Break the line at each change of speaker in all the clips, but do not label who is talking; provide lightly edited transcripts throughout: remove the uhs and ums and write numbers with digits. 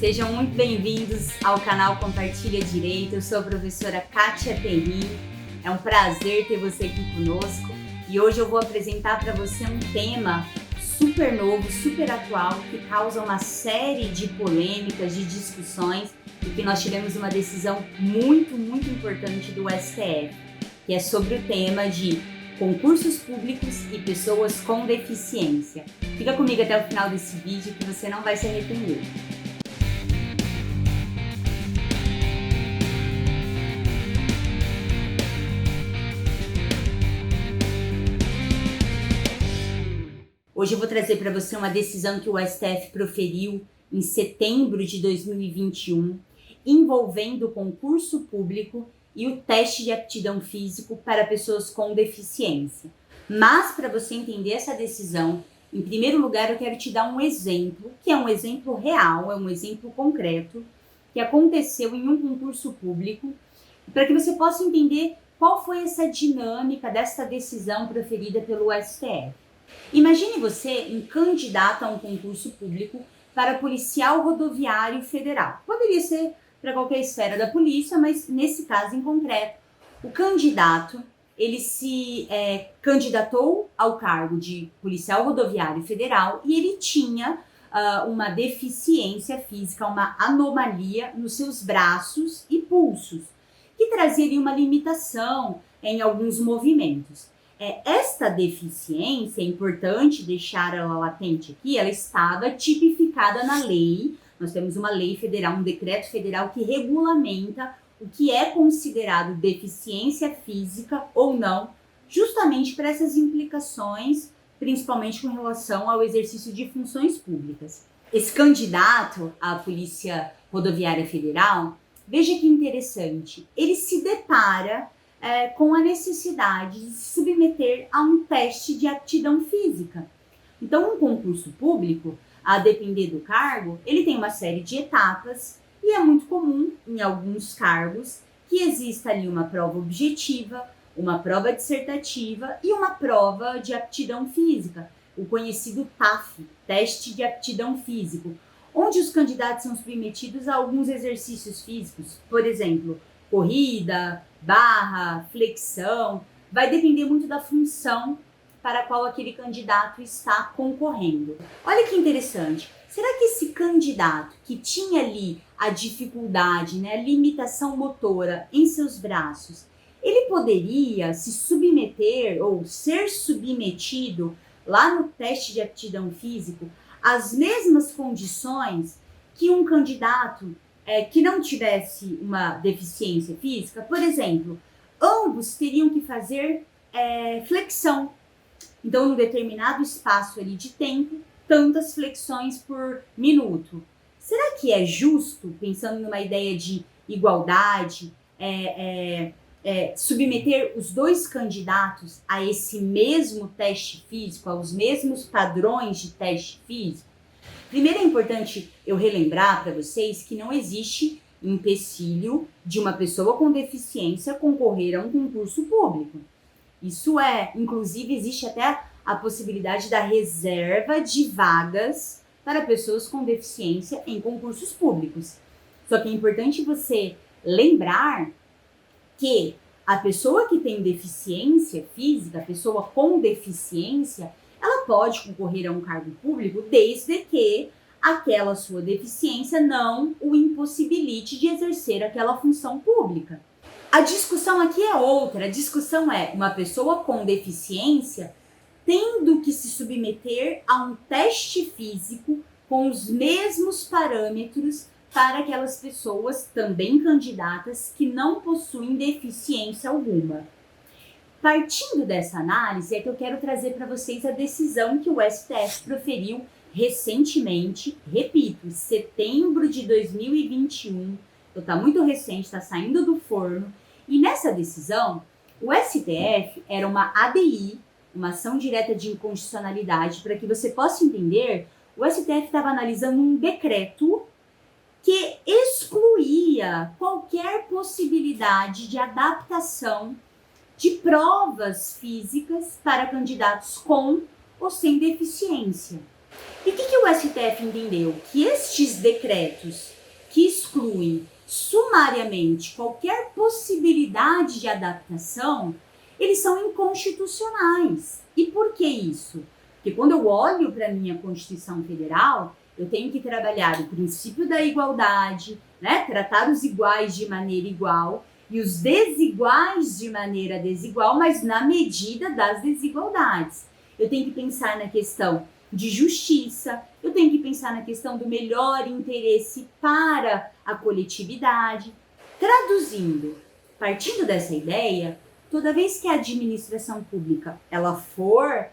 Sejam muito bem-vindos ao canal Compartilha Direito. Eu sou a professora Kátia Perrin. É um prazer ter você aqui conosco e hoje eu vou apresentar para você um tema super novo, super atual, que causa uma série de polêmicas, de discussões e que nós tivemos uma decisão muito importante do STF, que é sobre o tema de concursos públicos e pessoas com deficiência. Fica comigo até o final desse vídeo que você não vai se arrepender. Hoje eu vou trazer para você uma decisão que o STF proferiu em setembro de 2021, envolvendo o concurso público e o teste de aptidão físico para pessoas com deficiência. Mas para você entender essa decisão, em primeiro lugar eu quero te dar um exemplo, que é um exemplo real, é um exemplo concreto, que aconteceu em um concurso público, para que você possa entender qual foi essa dinâmica dessa decisão proferida pelo STF. Imagine você um candidato a um concurso público para policial rodoviário federal. Poderia ser para qualquer esfera da polícia, mas nesse caso em concreto, o candidato ele se candidatou ao cargo de policial rodoviário federal e ele tinha uma deficiência física, uma anomalia nos seus braços e pulsos, que trazia uma limitação em alguns movimentos. Esta deficiência, é importante deixar ela latente aqui, ela estava tipificada na lei. Nós temos uma lei federal, um decreto federal que regulamenta o que é considerado deficiência física ou não, justamente para essas implicações, principalmente com relação ao exercício de funções públicas. Esse candidato à Polícia Rodoviária Federal, veja que interessante, ele se depara com a necessidade de se submeter a um teste de aptidão física. Então, um concurso público, a depender do cargo, ele tem uma série de etapas e é muito comum, em alguns cargos, que exista ali uma prova objetiva, uma prova dissertativa e uma prova de aptidão física, o conhecido TAF, Teste de Aptidão Físico, onde os candidatos são submetidos a alguns exercícios físicos, por exemplo, corrida, barra, flexão, vai depender muito da função para a qual aquele candidato está concorrendo. Olha que interessante, será que esse candidato que tinha ali a dificuldade, a limitação motora em seus braços, ele poderia se submeter ou ser submetido lá no teste de aptidão físico às mesmas condições que um candidato que não tivesse uma deficiência física? Por exemplo, ambos teriam que fazer flexão. Então, num determinado espaço ali de tempo, tantas flexões por minuto. Será que é justo, pensando numa ideia de igualdade, submeter os dois candidatos a esse mesmo teste físico, aos mesmos padrões de teste físico? Primeiro é importante eu relembrar para vocês que não existe empecilho de uma pessoa com deficiência concorrer a um concurso público. Isso inclusive existe até a possibilidade da reserva de vagas para pessoas com deficiência em concursos públicos. Só que é importante você lembrar que a pessoa que tem deficiência física, a pessoa com deficiência, ela pode concorrer a um cargo público desde que aquela sua deficiência não o impossibilite de exercer aquela função pública. A discussão aqui é outra, a discussão é uma pessoa com deficiência tendo que se submeter a um teste físico com os mesmos parâmetros para aquelas pessoas também candidatas que não possuem deficiência alguma. Partindo dessa análise é que eu quero trazer para vocês a decisão que o STF proferiu recentemente, repito, em setembro de 2021, então está muito recente, está saindo do forno, e nessa decisão, o STF era uma ADI, uma ação direta de inconstitucionalidade, para que você possa entender, o STF estava analisando um decreto que excluía qualquer possibilidade de adaptação de provas físicas para candidatos com ou sem deficiência. E o que o STF entendeu? Que estes decretos que excluem sumariamente qualquer possibilidade de adaptação, eles são inconstitucionais. E por que isso? Porque quando eu olho para a minha Constituição Federal, eu tenho que trabalhar o princípio da igualdade, né? Tratar os iguais de maneira igual e os desiguais de maneira desigual, mas na medida das desigualdades. Eu tenho que pensar na questão de justiça, eu tenho que pensar na questão do melhor interesse para a coletividade. Traduzindo, partindo dessa ideia, toda vez que a administração pública ela for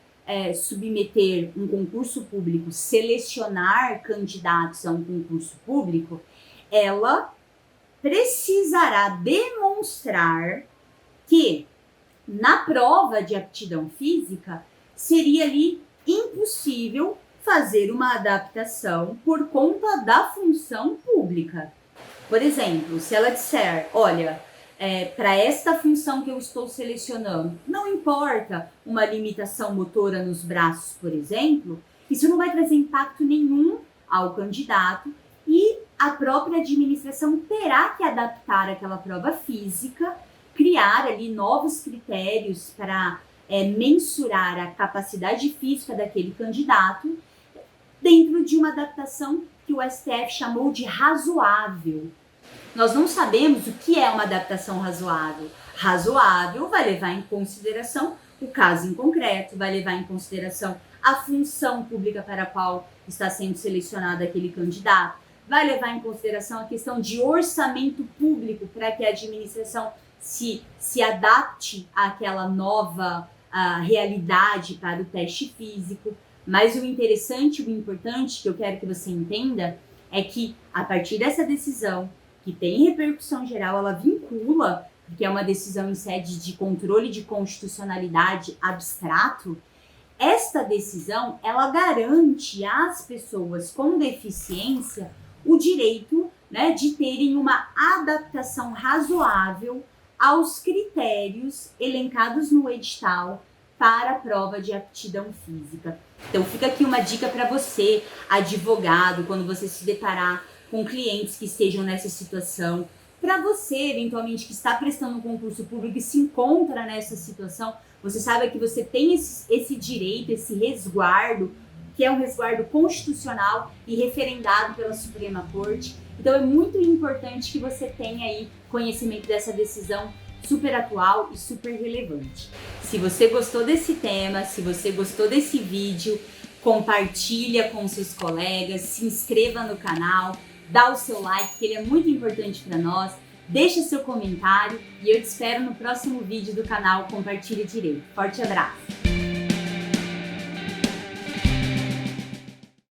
submeter um concurso público, selecionar candidatos a um concurso público, ela precisará demonstrar que na prova de aptidão física seria ali impossível fazer uma adaptação por conta da função pública. Por exemplo, se ela disser, olha, para esta função que eu estou selecionando, não importa uma limitação motora nos braços, por exemplo, isso não vai trazer impacto nenhum ao candidato e a própria administração terá que adaptar aquela prova física, criar ali novos critérios para mensurar a capacidade física daquele candidato dentro de uma adaptação que o STF chamou de razoável. Nós não sabemos o que é uma adaptação razoável. Razoável vai levar em consideração o caso em concreto, vai levar em consideração a função pública para a qual está sendo selecionado aquele candidato, vai levar em consideração a questão de orçamento público para que a administração se adapte àquela nova realidade para o teste físico. Mas o interessante, o importante que eu quero que você entenda é que a partir dessa decisão, que tem repercussão geral, ela vincula, porque é uma decisão em sede de controle de constitucionalidade abstrato, esta decisão, ela garante às pessoas com deficiência o direito, né, de terem uma adaptação razoável aos critérios elencados no edital para a prova de aptidão física. Então fica aqui uma dica para você, advogado, quando você se deparar com clientes que estejam nessa situação, para você, eventualmente, que está prestando um concurso público e se encontra nessa situação, você sabe que você tem esse direito, esse resguardo, que é um resguardo constitucional e referendado pela Suprema Corte. Então é muito importante que você tenha aí conhecimento dessa decisão super atual e super relevante. Se você gostou desse tema, se você gostou desse vídeo, compartilha com seus colegas, se inscreva no canal, dá o seu like, que ele é muito importante para nós, deixa seu comentário e eu te espero no próximo vídeo do canal Compartilhe Direito. Forte abraço!